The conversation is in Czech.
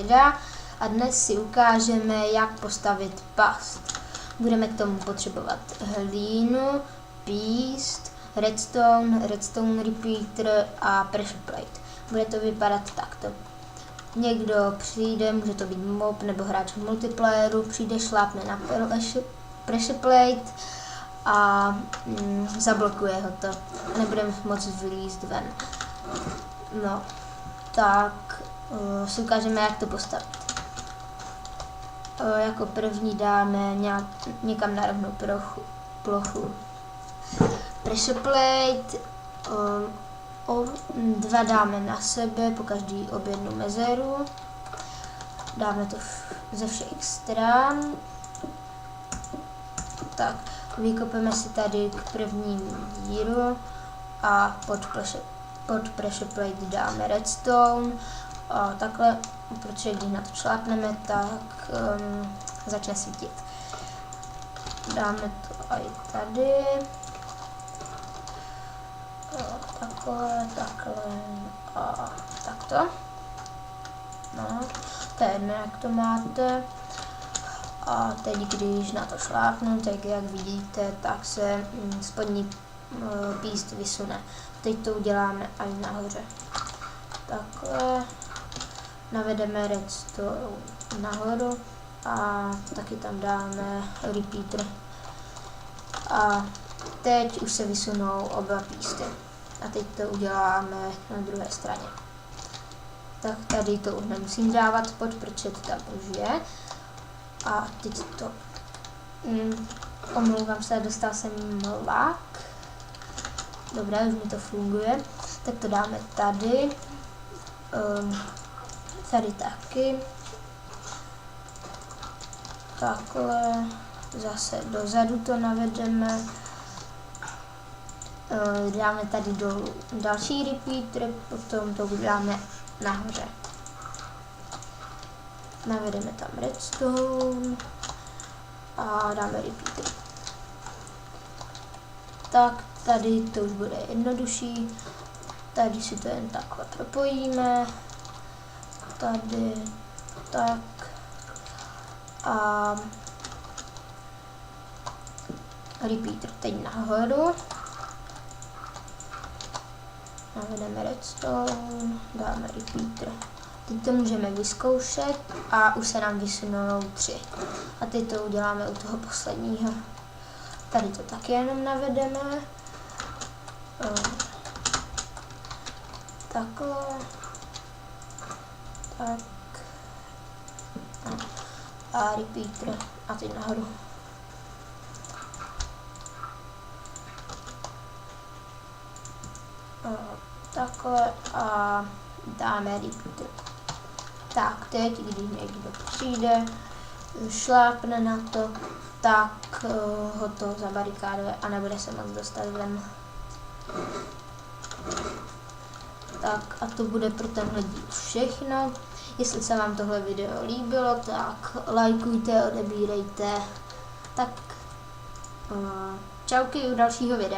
videa a dnes si ukážeme, jak postavit past. Budeme k tomu potřebovat hlínu, píst, redstone repeater a pressure plate. Bude to vypadat takto. Někdo přijde, může to být mob nebo hráč v multiplayeru, přijde, šlápne na pressure plate a zablokuje ho to a nebudeme moct vylízt ven. No, tak si ukážeme, jak to postavit. Jako první dáme někam na rovnou plochu pressure plate, 2 dáme na sebe, po každý об jednu mezeru. Dáme to ze všech stran. Tak, vykopeme si tady k prvnímu díru a pod pressure plate dáme redstone. A takhle, protože když na to šlápneme, tak začne svítit. Dáme to i tady. Takhle a takto. No, to je jedno, jak to máte. A teď, když na to šlápnu, tak jak vidíte, tak se spodní píst vysune. Teď to uděláme až nahoře. Takhle. Navedeme redstone nahoru a taky tam dáme repeater. A teď už se vysunou oba písty. A teď to uděláme na druhé straně. Tak tady to už nemusím dávat pod, protože to tam už je. A teď to... omlouvám se, dostal jsem mlák. Dobré, už mi to funguje. Tak to dáme tady. Tady taky. Takhle. Zase dozadu to navedeme. Dáme tady dolů další repeater, potom to dáme nahoře. Navedeme tam redstone a dáme repeater. Tak tady to už bude jednodušší. Tady si to jen takhle propojíme. Tady tak a repeater teď nahoru. Navedeme redstone, dáme repeater. Teď to můžeme vyzkoušet a už se nám vysunou 3. A teď to uděláme u toho posledního. Tady to taky jenom navedeme. Takhle. Tak. A repeater. A teď nahoru. Takhle a dáme repeater. Tak teď, když někdo přijde, šlápne na to, tak ho to zabarikáduje a nebude se moc dostat ven. Tak a to bude pro tenhle díl všechno. Jestli se vám tohle video líbilo, tak lajkujte, odebírejte. Tak čauky u dalšího videa.